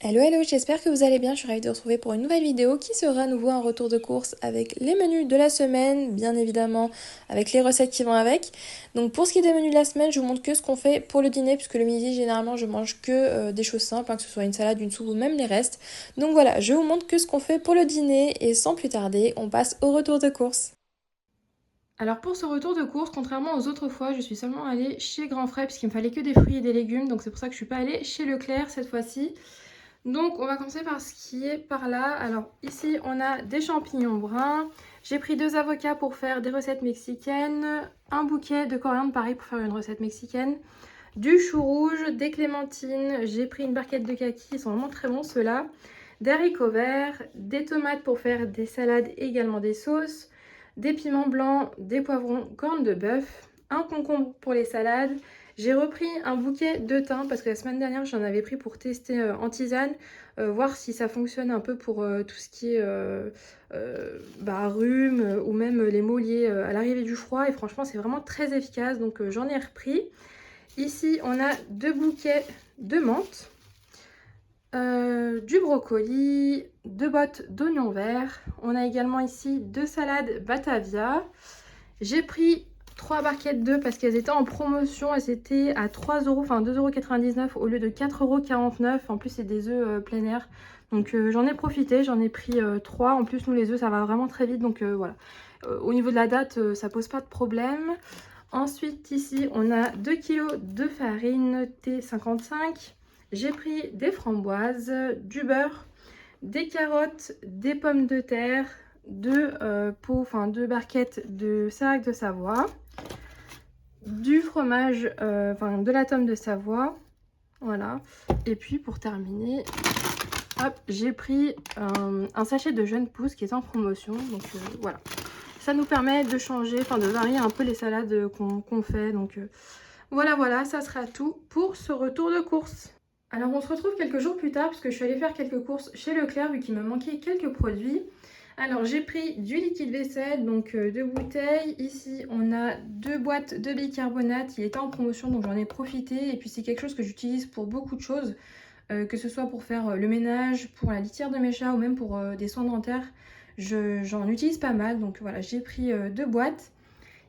Hello hello, j'espère que vous allez bien, je suis ravie de vous retrouver pour une nouvelle vidéo qui sera à nouveau un retour de course avec les menus de la semaine, bien évidemment avec les recettes qui vont avec. Donc pour ce qui est des menus de la semaine, je vous montre que ce qu'on fait pour le dîner puisque le midi généralement je mange que des choses simples, que ce soit une salade, une soupe ou même les restes. Donc voilà, je vous montre que ce qu'on fait pour le dîner et sans plus tarder, on passe au retour de course. Alors pour ce retour de course, contrairement aux autres fois, je suis seulement allée chez Grand Frais puisqu'il me fallait que des fruits et des légumes, donc c'est pour ça que je suis pas allée chez Leclerc cette fois-ci. Donc on va commencer par ce qui est par là. Alors ici on a des champignons bruns. J'ai pris 2 avocats pour faire des recettes mexicaines. Un bouquet de coriandre pareil pour faire une recette mexicaine. Du chou rouge, des clémentines. J'ai pris une barquette de kaki, ils sont vraiment très bons ceux-là. Des haricots verts, des tomates pour faire des salades et également des sauces. Des piments blancs, des poivrons, cornes de bœuf. Un concombre pour les salades. J'ai repris un bouquet de thym parce que la semaine dernière j'en avais pris pour tester en tisane, voir si ça fonctionne un peu pour tout ce qui est rhume ou même les maux liés à l'arrivée du froid, et franchement c'est vraiment très efficace, donc j'en ai repris. Ici on a 2 bouquets de menthe, du brocoli, 2 bottes d'oignons verts. On a également ici 2 salades Batavia. J'ai pris 3 barquettes d'œufs parce qu'elles étaient en promotion. Elles étaient à 3 euros, enfin 2,99 € au lieu de 4,49 €. En plus, c'est des œufs plein air. Donc j'en ai profité, j'en ai pris 3. En plus, nous les œufs, ça va vraiment très vite. Donc voilà. Au niveau de la date, ça pose pas de problème. Ensuite, ici, on a 2 kg de farine T55. J'ai pris des framboises, du beurre, des carottes, des pommes de terre, 2 2 barquettes de Serac de Savoie, du fromage, de la tome de Savoie, voilà. Et puis pour terminer, hop, j'ai pris un sachet de jeunes pousses qui est en promotion, donc voilà. Ça nous permet de changer, de varier un peu les salades qu'on fait, donc voilà, ça sera tout pour ce retour de course. Alors on se retrouve quelques jours plus tard puisque je suis allée faire quelques courses chez Leclerc vu qu'il me manquait quelques produits. Alors j'ai pris du liquide vaisselle, donc 2 bouteilles. Ici on a 2 boîtes de bicarbonate, il était en promotion donc j'en ai profité. Et puis c'est quelque chose que j'utilise pour beaucoup de choses, que ce soit pour faire le ménage, pour la litière de mes chats ou même pour des soins dentaires. J'en utilise pas mal, donc voilà, j'ai pris 2 boîtes.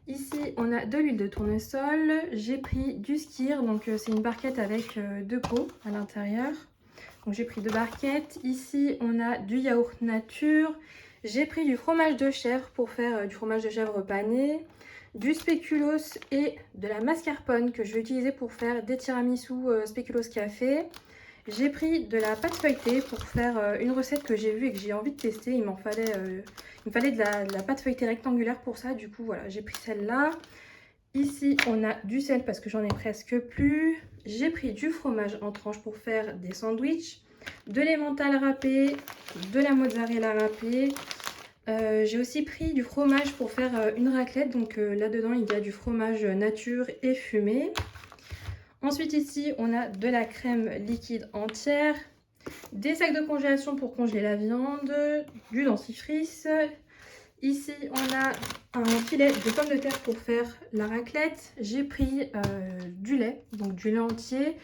Ici, on a de l'huile de tournesol. J'ai pris du skyr, donc c'est une barquette avec 2 pots à l'intérieur. Donc j'ai pris 2 barquettes. Ici, on a du yaourt nature. J'ai pris du fromage de chèvre pour faire du fromage de chèvre pané, du spéculoos et de la mascarpone que je vais utiliser pour faire des tiramisu spéculoos café. J'ai pris de la pâte feuilletée pour faire une recette que j'ai vue et que j'ai envie de tester. Il me fallait de la pâte feuilletée rectangulaire pour ça. Du coup, voilà, j'ai pris celle-là. Ici, on a du sel parce que j'en ai presque plus. J'ai pris du fromage en tranches pour faire des sandwichs, de l'emmental râpé, de la mozzarella râpée. J'ai aussi pris du fromage pour faire une raclette. Donc là-dedans, il y a du fromage nature et fumé. Ensuite ici, on a de la crème liquide entière, des sacs de congélation pour congeler la viande, du dentifrice. Ici, on a un filet de pommes de terre pour faire la raclette. J'ai pris du lait, donc du lait entier.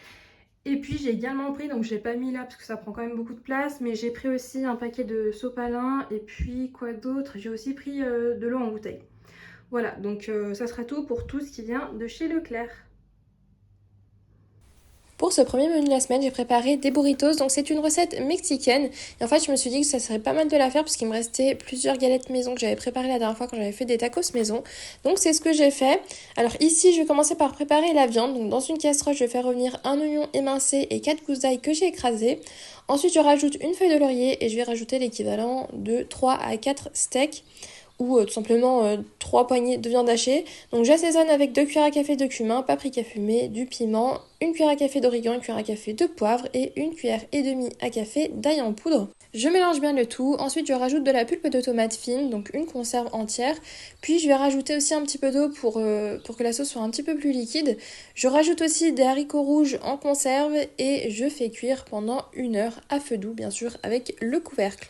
Et puis j'ai également pris, donc je n'ai pas mis là parce que ça prend quand même beaucoup de place, mais j'ai pris aussi un paquet de sopalin. Et puis quoi d'autre? J'ai aussi pris de l'eau en bouteille. Voilà, donc ça sera tout pour tout ce qui vient de chez Leclerc. Pour ce premier menu de la semaine, j'ai préparé des burritos, donc c'est une recette mexicaine. Et en fait, je me suis dit que ça serait pas mal de la faire puisqu'il me restait plusieurs galettes maison que j'avais préparées la dernière fois quand j'avais fait des tacos maison. Donc c'est ce que j'ai fait. Alors ici, je vais commencer par préparer la viande. Donc dans une casserole, je vais faire revenir un oignon émincé et 4 gousses d'ail que j'ai écrasées. Ensuite, je rajoute une feuille de laurier et je vais rajouter l'équivalent de 3 à 4 steaks ou tout simplement 3 poignées de viande hachée. Donc j'assaisonne avec 2 cuillères à café de cumin, paprika fumé, du piment, une cuillère à café d'origan, une cuillère à café de poivre et une cuillère et demie à café d'ail en poudre. Je mélange bien le tout, ensuite je rajoute de la pulpe de tomate fine, donc une conserve entière, puis je vais rajouter aussi un petit peu d'eau pour que la sauce soit un petit peu plus liquide. Je rajoute aussi des haricots rouges en conserve et je fais cuire pendant 1 heure à feu doux, bien sûr, avec le couvercle.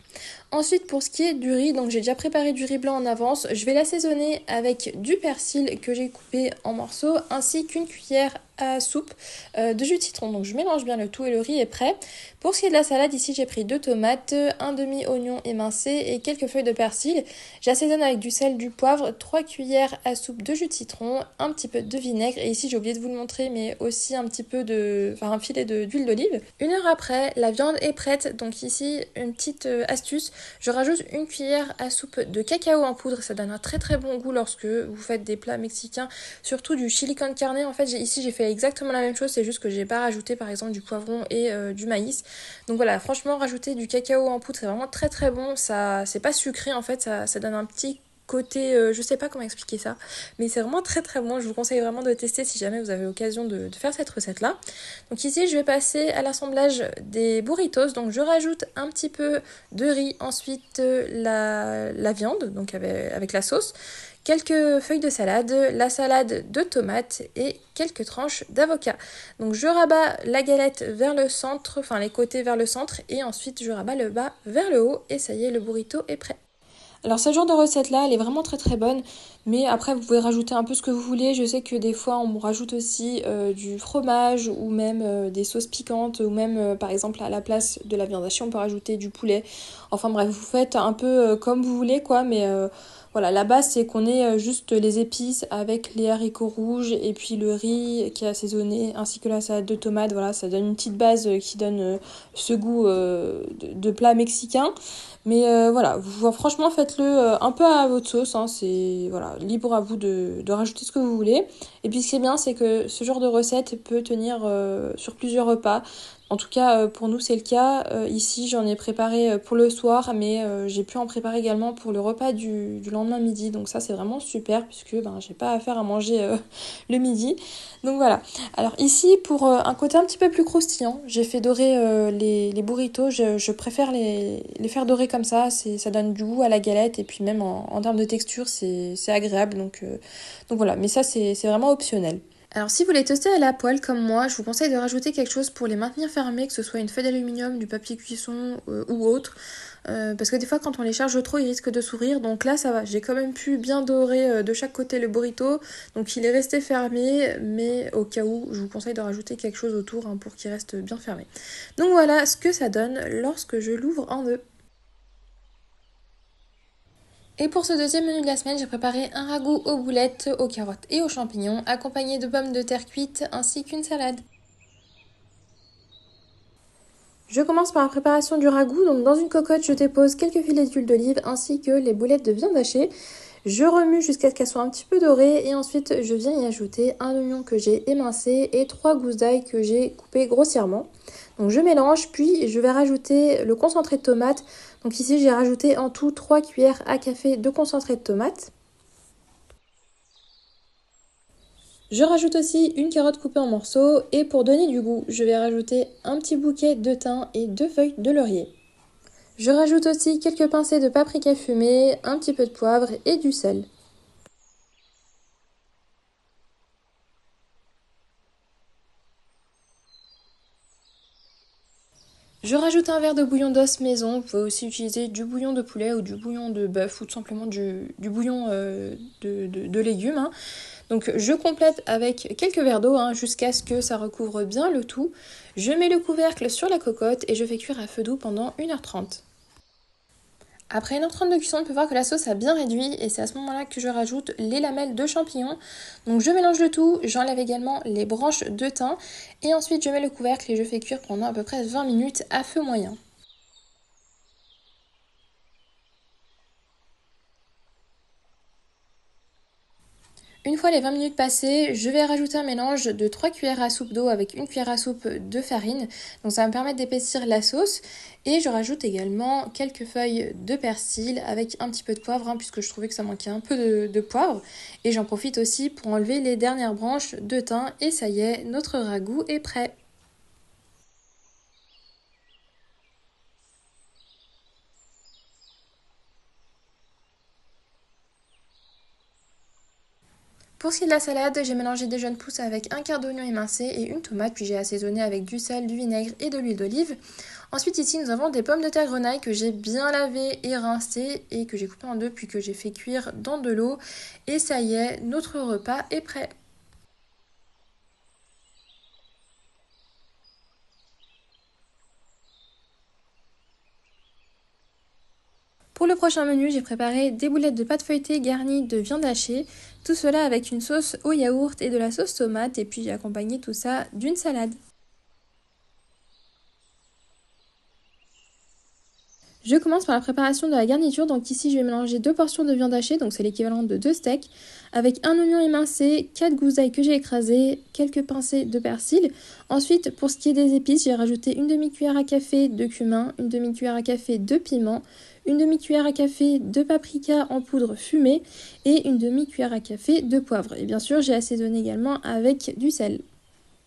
Ensuite, pour ce qui est du riz, donc j'ai déjà préparé du riz blanc en avance, je vais l'assaisonner avec du persil que j'ai coupé en morceaux, ainsi qu'une cuillère à soupe de jus de citron. Donc je mélange bien le tout et le riz est prêt. Pour ce qui est de la salade, ici j'ai pris 2 tomates, un demi-oignon émincé et quelques feuilles de persil. J'assaisonne avec du sel, du poivre, 3 cuillères à soupe de jus de citron, un petit peu de vinaigre et ici j'ai oublié de vous le montrer mais aussi un petit peu un filet d'huile d'olive. 1 heure après, la viande est prête. Donc ici une petite astuce, je rajoute 1 cuillère à soupe de cacao en poudre. Ça donne un très très bon goût lorsque vous faites des plats mexicains, surtout du chili con carne. En fait ici j'ai fait exactement la même chose, c'est juste que j'ai pas rajouté par exemple du poivron et du maïs. Donc voilà, franchement rajouter du cacao en poudre c'est vraiment très très bon. Ça c'est pas sucré en fait, ça donne un petit côté, je sais pas comment expliquer ça, mais c'est vraiment très très bon. Je vous conseille vraiment de tester si jamais vous avez l'occasion de faire cette recette là. Donc ici je vais passer à l'assemblage des burritos. Donc je rajoute un petit peu de riz, ensuite la viande donc avec la sauce, quelques feuilles de salade, la salade de tomates et quelques tranches d'avocat. Donc je rabats la galette vers le centre, enfin les côtés vers le centre et ensuite je rabats le bas vers le haut et ça y est, le burrito est prêt. Alors ce genre de recette là, elle est vraiment très très bonne, mais après vous pouvez rajouter un peu ce que vous voulez. Je sais que des fois on rajoute aussi du fromage ou même des sauces piquantes ou même par exemple à la place de la viande hachée on peut rajouter du poulet. Enfin bref, vous faites un peu comme vous voulez quoi, mais voilà, la base c'est qu'on ait juste les épices avec les haricots rouges et puis le riz qui est assaisonné ainsi que la salade de tomates. Voilà, ça donne une petite base qui donne ce goût de plat mexicain. Mais voilà, franchement faites-le un peu à votre sauce, hein, c'est voilà, libre à vous de rajouter ce que vous voulez. Et puis ce qui est bien, c'est que ce genre de recette peut tenir sur plusieurs repas. En tout cas, pour nous, c'est le cas. Ici, j'en ai préparé pour le soir, mais j'ai pu en préparer également pour le repas du lendemain midi. Donc ça, c'est vraiment super, puisque j'ai pas à faire à manger le midi. Donc voilà. Alors ici, pour un côté un petit peu plus croustillant, j'ai fait dorer les burritos. Je préfère les faire dorer comme ça donne du goût à la galette et puis même en termes de texture, c'est agréable. Donc voilà, mais ça, c'est vraiment optionnel. Alors si vous les testez à la poêle comme moi, je vous conseille de rajouter quelque chose pour les maintenir fermés, que ce soit une feuille d'aluminium, du papier cuisson ou autre. Parce que des fois quand on les charge trop ils risquent de s'ouvrir, donc là ça va, j'ai quand même pu bien dorer de chaque côté le burrito, donc il est resté fermé, mais au cas où je vous conseille de rajouter quelque chose autour pour qu'il reste bien fermé. Donc voilà ce que ça donne lorsque je l'ouvre en deux. Et pour ce deuxième menu de la semaine, j'ai préparé un ragoût aux boulettes, aux carottes et aux champignons, accompagné de pommes de terre cuites ainsi qu'une salade. Je commence par la préparation du ragoût. Donc dans une cocotte, je dépose quelques filets d'huile d'olive ainsi que les boulettes de viande hachée. Je remue jusqu'à ce qu'elles soient un petit peu dorées et ensuite je viens y ajouter un oignon que j'ai émincé et 3 gousses d'ail que j'ai coupées grossièrement. Donc je mélange puis je vais rajouter le concentré de tomate. Donc ici j'ai rajouté en tout 3 cuillères à café de concentré de tomate. Je rajoute aussi une carotte coupée en morceaux et pour donner du goût, je vais rajouter un petit bouquet de thym et 2 feuilles de laurier. Je rajoute aussi quelques pincées de paprika fumée, un petit peu de poivre et du sel. Je rajoute un verre de bouillon d'os maison. Vous pouvez aussi utiliser du bouillon de poulet ou du bouillon de bœuf ou tout simplement du bouillon de légumes. Donc je complète avec quelques verres d'eau jusqu'à ce que ça recouvre bien le tout. Je mets le couvercle sur la cocotte et je fais cuire à feu doux pendant 1h30. Après 1h30 de cuisson, on peut voir que la sauce a bien réduit et c'est à ce moment-là que je rajoute les lamelles de champignons. Donc je mélange le tout, j'enlève également les branches de thym et ensuite je mets le couvercle et je fais cuire pendant à peu près 20 minutes à feu moyen. Une fois les 20 minutes passées, je vais rajouter un mélange de 3 cuillères à soupe d'eau avec 1 cuillère à soupe de farine. Donc ça va me permettre d'épaissir la sauce. Et je rajoute également quelques feuilles de persil avec un petit peu de poivre puisque je trouvais que ça manquait un peu de poivre. Et j'en profite aussi pour enlever les dernières branches de thym. Et ça y est, notre ragoût est prêt. Pour ce qui est de la salade, j'ai mélangé des jeunes pousses avec un quart d'oignon émincé et une tomate, puis j'ai assaisonné avec du sel, du vinaigre et de l'huile d'olive. Ensuite ici nous avons des pommes de terre grenaille que j'ai bien lavées et rincées et que j'ai coupées en deux puis que j'ai fait cuire dans de l'eau. Et ça y est, notre repas est prêt. Pour le prochain menu, j'ai préparé des boulettes de pâte feuilletée garnies de viande hachée. Tout cela avec une sauce au yaourt et de la sauce tomate. Et puis j'ai accompagné tout ça d'une salade. Je commence par la préparation de la garniture. Donc ici, je vais mélanger 2 portions de viande hachée, donc c'est l'équivalent de 2 steaks, avec un oignon émincé, 4 gousses d'ail que j'ai écrasées, quelques pincées de persil. Ensuite, pour ce qui est des épices, j'ai rajouté une demi-cuillère à café de cumin, une demi-cuillère à café de piment, une demi-cuillère à café de paprika en poudre fumée et une demi-cuillère à café de poivre. Et bien sûr, j'ai assaisonné également avec du sel.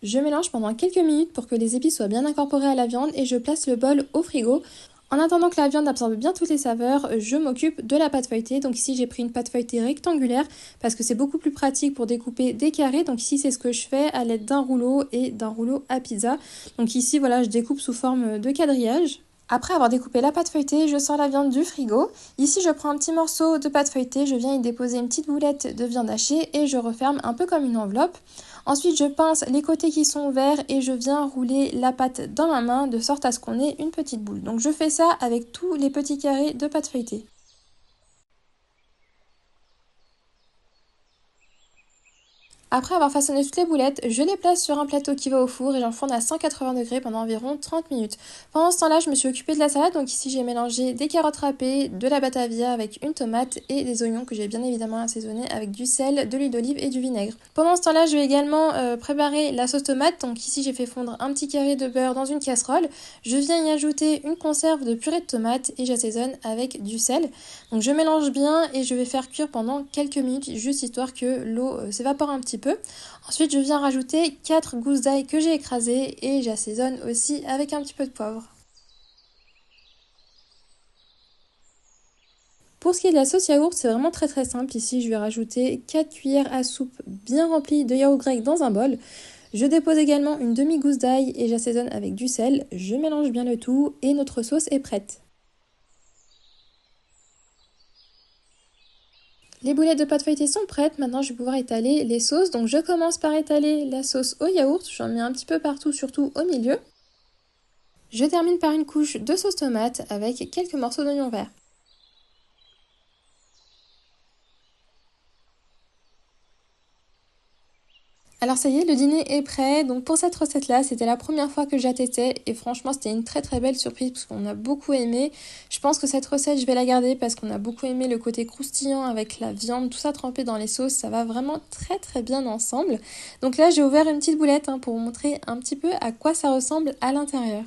Je mélange pendant quelques minutes pour que les épices soient bien incorporées à la viande et je place le bol au frigo. En attendant que la viande absorbe bien toutes les saveurs, je m'occupe de la pâte feuilletée. Donc ici j'ai pris une pâte feuilletée rectangulaire parce que c'est beaucoup plus pratique pour découper des carrés. Donc ici c'est ce que je fais à l'aide d'un rouleau et d'un rouleau à pizza. Donc ici voilà, je découpe sous forme de quadrillage. Après avoir découpé la pâte feuilletée, je sors la viande du frigo. Ici, je prends un petit morceau de pâte feuilletée, je viens y déposer une petite boulette de viande hachée et je referme un peu comme une enveloppe. Ensuite, je pince les côtés qui sont ouverts et je viens rouler la pâte dans ma main de sorte à ce qu'on ait une petite boule. Donc je fais ça avec tous les petits carrés de pâte feuilletée. Après avoir façonné toutes les boulettes, je les place sur un plateau qui va au four et j'enfourne à 180 degrés pendant environ 30 minutes. Pendant ce temps-là, je me suis occupée de la salade, donc ici j'ai mélangé des carottes râpées, de la batavia avec une tomate et des oignons que j'ai bien évidemment assaisonnés avec du sel, de l'huile d'olive et du vinaigre. Pendant ce temps-là, je vais également préparer la sauce tomate, donc ici j'ai fait fondre un petit carré de beurre dans une casserole. Je viens y ajouter une conserve de purée de tomate et j'assaisonne avec du sel. Donc je mélange bien et je vais faire cuire pendant quelques minutes, juste histoire que l'eau s'évapore un petit peu. Ensuite, je viens rajouter 4 gousses d'ail que j'ai écrasées et j'assaisonne aussi avec un petit peu de poivre. Pour ce qui est de la sauce yaourt, c'est vraiment très simple. Ici, je vais rajouter 4 cuillères à soupe bien remplies de yaourt grec dans un bol. Je dépose également une demi-gousse d'ail et j'assaisonne avec du sel. Je mélange bien le tout et notre sauce est prête. Les boulettes de pâte feuilletée sont prêtes, maintenant je vais pouvoir étaler les sauces. Donc je commence par étaler la sauce au yaourt, j'en mets un petit peu partout, surtout au milieu. Je termine par une couche de sauce tomate avec quelques morceaux d'oignon vert. Alors ça y est, le dîner est prêt. Donc pour cette recette-là, c'était la première fois que je la testais et franchement, c'était une très belle surprise parce qu'on a beaucoup aimé. Je pense que cette recette, je vais la garder parce qu'on a beaucoup aimé le côté croustillant avec la viande, tout ça trempé dans les sauces. Ça va vraiment très bien ensemble. Donc là, j'ai ouvert une petite boulette pour vous montrer un petit peu à quoi ça ressemble à l'intérieur.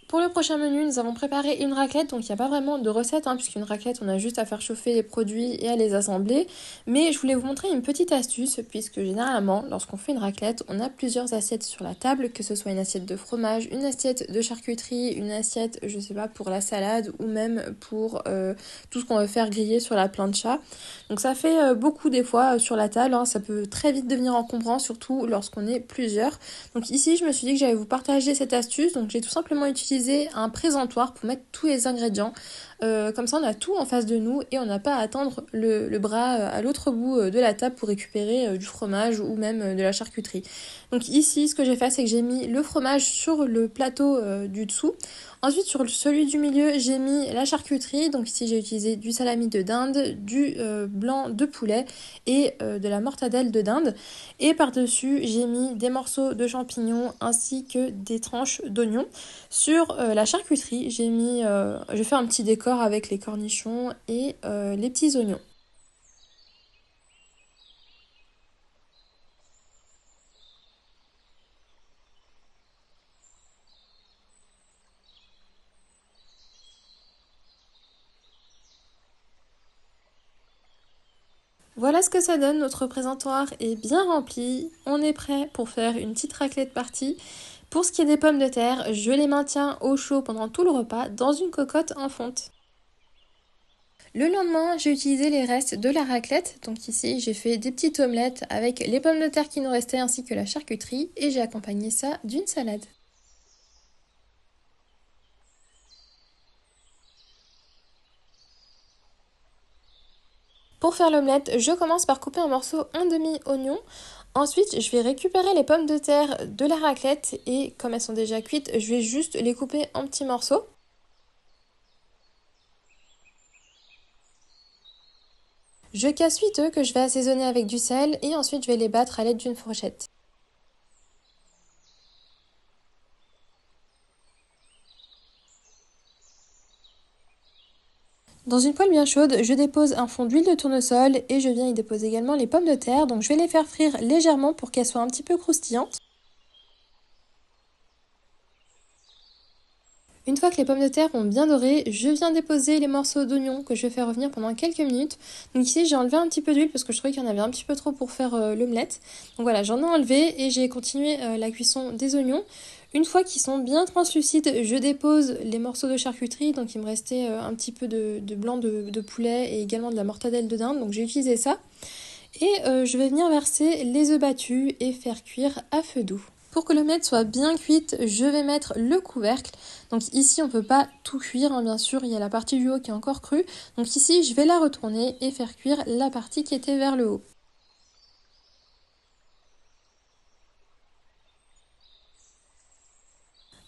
Pour le prochain menu, nous avons préparé une raclette, donc il n'y a pas vraiment de recette, puisqu'une raclette, on a juste à faire chauffer les produits et à les assembler. Mais je voulais vous montrer une petite astuce, puisque généralement, lorsqu'on fait une raclette, on a plusieurs assiettes sur la table, que ce soit une assiette de fromage, une assiette de charcuterie, une assiette, je sais pas, pour la salade, ou même pour tout ce qu'on veut faire griller sur la plancha. Donc ça fait beaucoup des fois sur la table, ça peut très vite devenir encombrant, surtout lorsqu'on est plusieurs. Donc ici, je me suis dit que j'allais vous partager cette astuce, donc j'ai tout simplement utilisé un présentoir pour mettre tous les ingrédients. Comme ça on a tout en face de nous et on n'a pas à attendre le bras à l'autre bout de la table pour récupérer du fromage ou même de la charcuterie. Donc ici ce que j'ai fait, c'est que j'ai mis le fromage sur le plateau du dessous. Ensuite sur celui du milieu, j'ai mis la charcuterie. Donc ici j'ai utilisé du salami de dinde, du blanc de poulet et de la mortadelle de dinde. Et par-dessus j'ai mis des morceaux de champignons ainsi que des tranches d'oignons. Sur la charcuterie, j'ai fait un petit décor avec les cornichons et les petits oignons. Voilà ce que ça donne, notre présentoir est bien rempli, on est prêt pour faire une petite raclette partie. Pour ce qui est des pommes de terre, je les maintiens au chaud pendant tout le repas dans une cocotte en fonte. Le lendemain, j'ai utilisé les restes de la raclette, donc ici j'ai fait des petites omelettes avec les pommes de terre qui nous restaient ainsi que la charcuterie et j'ai accompagné ça d'une salade. Pour faire l'omelette, je commence par couper un morceau en demi-oignon. Ensuite, je vais récupérer les pommes de terre de la raclette et comme elles sont déjà cuites, je vais juste les couper en petits morceaux. Je casse 8 œufs que je vais assaisonner avec du sel et ensuite je vais les battre à l'aide d'une fourchette. Dans une poêle bien chaude, je dépose un fond d'huile de tournesol et je viens y déposer également les pommes de terre. Donc je vais les faire frire légèrement pour qu'elles soient un petit peu croustillantes. Une fois que les pommes de terre ont bien doré, je viens déposer les morceaux d'oignons que je vais faire revenir pendant quelques minutes. Donc ici j'ai enlevé un petit peu d'huile parce que je trouvais qu'il y en avait un petit peu trop pour faire l'omelette. Donc voilà, j'en ai enlevé et j'ai continué la cuisson des oignons. Une fois qu'ils sont bien translucides, je dépose les morceaux de charcuterie. Donc il me restait un petit peu de blanc de poulet et également de la mortadelle de dinde. Donc j'ai utilisé ça. Et je vais venir verser les œufs battus et faire cuire à feu doux. Pour que l'omelette soit bien cuite, je vais mettre le couvercle. Donc ici, on ne peut pas tout cuire, hein, bien sûr, il y a la partie du haut qui est encore crue. Donc ici, je vais la retourner et faire cuire la partie qui était vers le haut.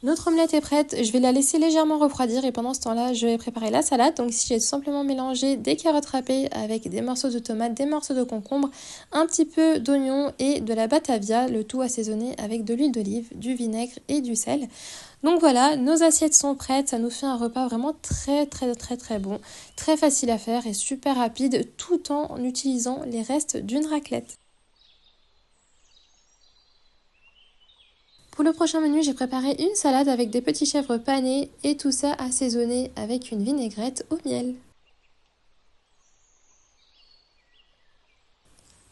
Notre omelette est prête, je vais la laisser légèrement refroidir et pendant ce temps-là, je vais préparer la salade. Donc ici, j'ai tout simplement mélangé des carottes râpées avec des morceaux de tomates, des morceaux de concombre, un petit peu d'oignon et de la batavia, le tout assaisonné avec de l'huile d'olive, du vinaigre et du sel. Donc voilà, nos assiettes sont prêtes, ça nous fait un repas vraiment très bon, très facile à faire et super rapide tout en utilisant les restes d'une raclette. Pour le prochain menu, j'ai préparé une salade avec des petits chèvres panés et tout ça assaisonné avec une vinaigrette au miel.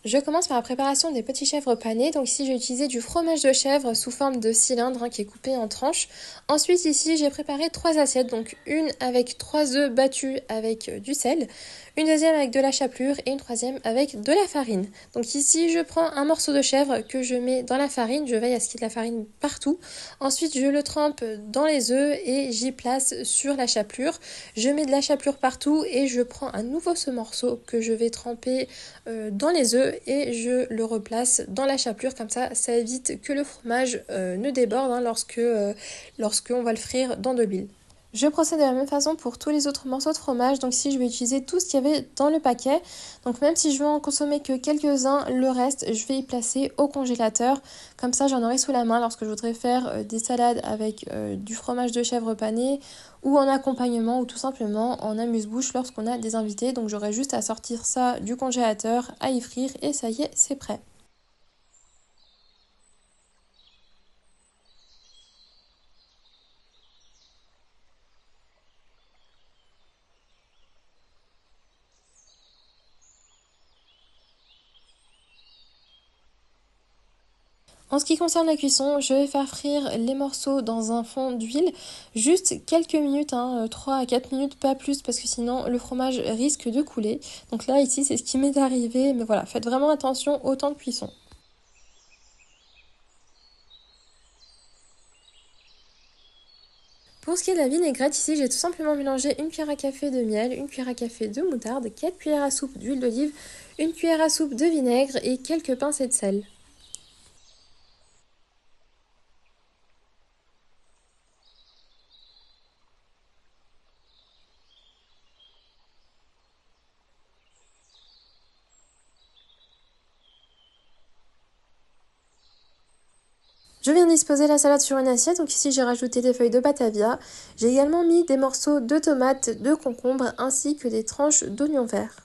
Je commence par la préparation des petits chèvres panés. Donc ici j'ai utilisé du fromage de chèvre sous forme de cylindre qui est coupé en tranches. Ensuite ici j'ai préparé 3 assiettes. Donc une avec 3 œufs battus avec du sel, une deuxième avec de la chapelure et une troisième avec de la farine. Donc ici je prends un morceau de chèvre que je mets dans la farine. Je veille à ce qu'il y ait de la farine partout. Ensuite je le trempe dans les œufs et j'y place sur la chapelure. Je mets de la chapelure partout et je prends à nouveau ce morceau que je vais tremper dans les œufs et je le replace dans la chapelure. Comme ça évite que le fromage ne déborde lorsqu'on va le frire dans de l'huile. Je procède de la même façon pour tous les autres morceaux de fromage. Donc ici je vais utiliser tout ce qu'il y avait dans le paquet. Donc même si je veux en consommer que quelques-uns, le reste je vais y placer au congélateur. Comme ça j'en aurai sous la main lorsque je voudrais faire des salades avec du fromage de chèvre pané ou en accompagnement ou tout simplement en amuse-bouche lorsqu'on a des invités. Donc j'aurai juste à sortir ça du congélateur, à y frire et ça y est, c'est prêt. En ce qui concerne la cuisson, je vais faire frire les morceaux dans un fond d'huile, juste quelques minutes, 3 à 4 minutes, pas plus, parce que sinon le fromage risque de couler. Donc là, ici, c'est ce qui m'est arrivé, mais voilà, faites vraiment attention au temps de cuisson. Pour ce qui est de la vinaigrette, ici, j'ai tout simplement mélangé une cuillère à café de miel, une cuillère à café de moutarde, 4 cuillères à soupe d'huile d'olive, une cuillère à soupe de vinaigre et quelques pincées de sel. Je viens disposer la salade sur une assiette, donc ici j'ai rajouté des feuilles de batavia. J'ai également mis des morceaux de tomates, de concombre ainsi que des tranches d'oignons verts.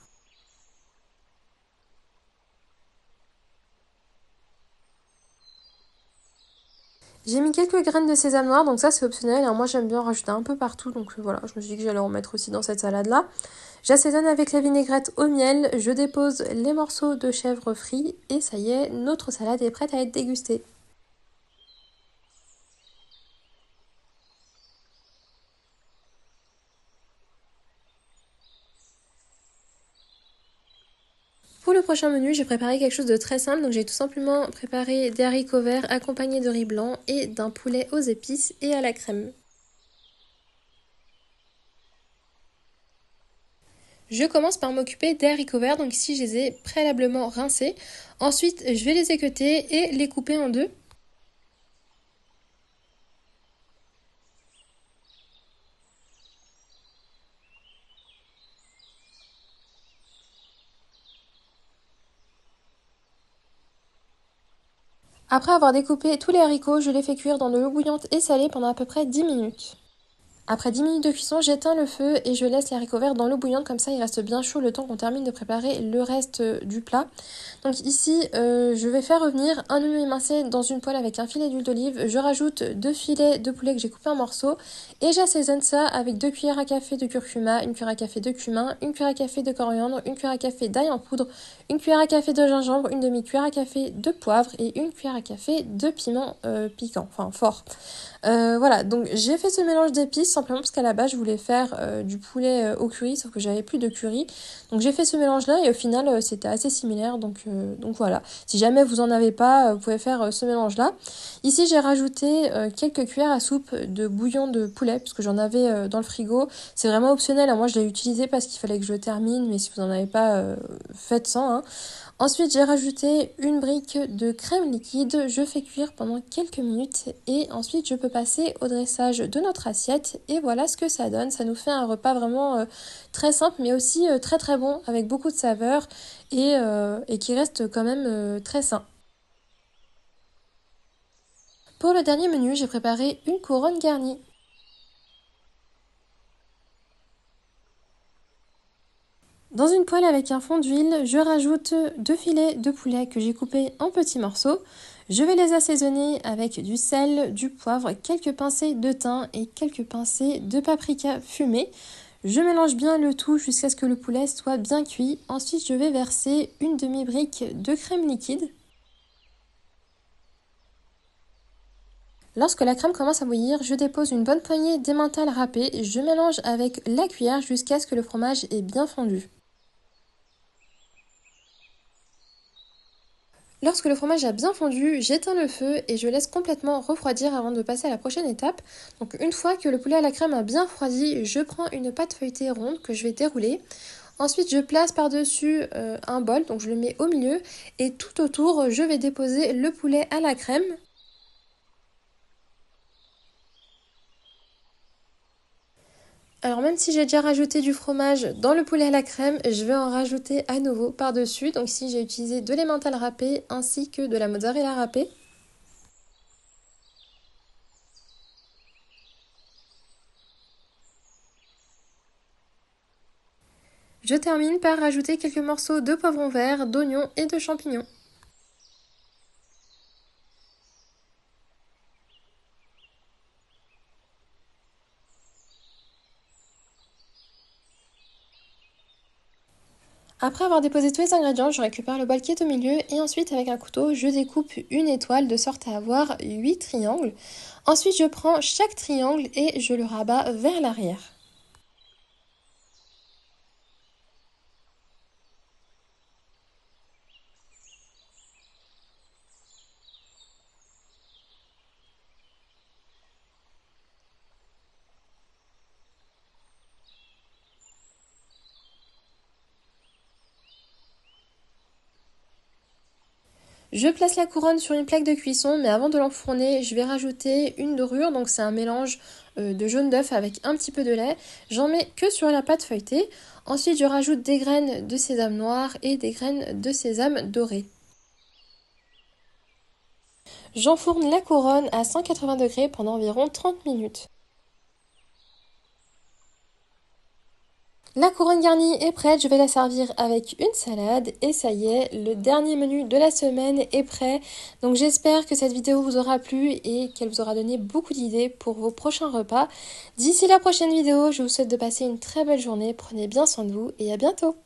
J'ai mis quelques graines de sésame noir, donc ça c'est optionnel, hein. Moi j'aime bien en rajouter un peu partout, donc voilà, je me suis dit que j'allais en mettre aussi dans cette salade là. J'assaisonne avec la vinaigrette au miel, je dépose les morceaux de chèvre frits et ça y est, notre salade est prête à être dégustée. Pour le prochain menu, j'ai préparé quelque chose de très simple. Donc j'ai tout simplement préparé des haricots verts accompagnés de riz blanc et d'un poulet aux épices et à la crème. Je commence par m'occuper des haricots verts. Donc ici, je les ai préalablement rincés. Ensuite, je vais les équeuter et les couper en deux. Après avoir découpé tous les haricots, je les fais cuire dans de l'eau bouillante et salée pendant à peu près 10 minutes. Après 10 minutes de cuisson, j'éteins le feu et je laisse les haricots verts dans l'eau bouillante, comme ça ils restent bien chauds le temps qu'on termine de préparer le reste du plat. Donc ici, je vais faire revenir un oignon émincé dans une poêle avec un filet d'huile d'olive. Je rajoute 2 filets de poulet que j'ai coupé en morceaux et j'assaisonne ça avec 2 cuillères à café de curcuma, 1 cuillère à café de cumin, 1 cuillère à café de coriandre, 1 cuillère à café d'ail en poudre, 1 cuillère à café de gingembre, 1 demi-cuillère à café de poivre et 1 cuillère à café de piment piquant, enfin fort. Voilà, donc j'ai fait ce mélange d'épices simplement parce qu'à la base je voulais faire du poulet au curry, sauf que j'avais plus de curry. Donc j'ai fait ce mélange là et au final c'était assez similaire, donc voilà. Si jamais vous en avez pas, vous pouvez faire ce mélange là. Ici j'ai rajouté quelques cuillères à soupe de bouillon de poulet, parce que j'en avais dans le frigo. C'est vraiment optionnel, hein. Moi je l'ai utilisé parce qu'il fallait que je le termine, mais si vous n'en avez pas, faites sans, hein. Ensuite, j'ai rajouté une brique de crème liquide, je fais cuire pendant quelques minutes et ensuite je peux passer au dressage de notre assiette et voilà ce que ça donne. Ça nous fait un repas vraiment très simple mais aussi très très bon avec beaucoup de saveurs et qui reste quand même très sain. Pour le dernier menu, j'ai préparé une couronne garnie. Dans une poêle avec un fond d'huile, je rajoute 2 filets de poulet que j'ai coupés en petits morceaux. Je vais les assaisonner avec du sel, du poivre, quelques pincées de thym et quelques pincées de paprika fumé. Je mélange bien le tout jusqu'à ce que le poulet soit bien cuit. Ensuite, je vais verser une demi-brique de crème liquide. Lorsque la crème commence à bouillir, je dépose une bonne poignée d'emmental râpé et je mélange avec la cuillère jusqu'à ce que le fromage ait bien fondu. Lorsque le fromage a bien fondu, j'éteins le feu et je laisse complètement refroidir avant de passer à la prochaine étape. Donc une fois que le poulet à la crème a bien refroidi, je prends une pâte feuilletée ronde que je vais dérouler. Ensuite, je place par-dessus un bol, donc je le mets au milieu et tout autour, je vais déposer le poulet à la crème. Alors même si j'ai déjà rajouté du fromage dans le poulet à la crème, je vais en rajouter à nouveau par-dessus. Donc ici j'ai utilisé de l'emmental râpé ainsi que de la mozzarella râpée. Je termine par rajouter quelques morceaux de poivron vert, d'oignons et de champignons. Après avoir déposé tous les ingrédients, je récupère le bol qui est au milieu et ensuite avec un couteau, je découpe une étoile de sorte à avoir 8 triangles. Ensuite, je prends chaque triangle et je le rabats vers l'arrière. Je place la couronne sur une plaque de cuisson, mais avant de l'enfourner, je vais rajouter une dorure, donc c'est un mélange de jaune d'œuf avec un petit peu de lait. J'en mets que sur la pâte feuilletée. Ensuite, je rajoute des graines de sésame noir et des graines de sésame doré. J'enfourne la couronne à 180 degrés pendant environ 30 minutes. La couronne garnie est prête, je vais la servir avec une salade et ça y est, le dernier menu de la semaine est prêt. Donc j'espère que cette vidéo vous aura plu et qu'elle vous aura donné beaucoup d'idées pour vos prochains repas. D'ici la prochaine vidéo, je vous souhaite de passer une très belle journée, prenez bien soin de vous et à bientôt.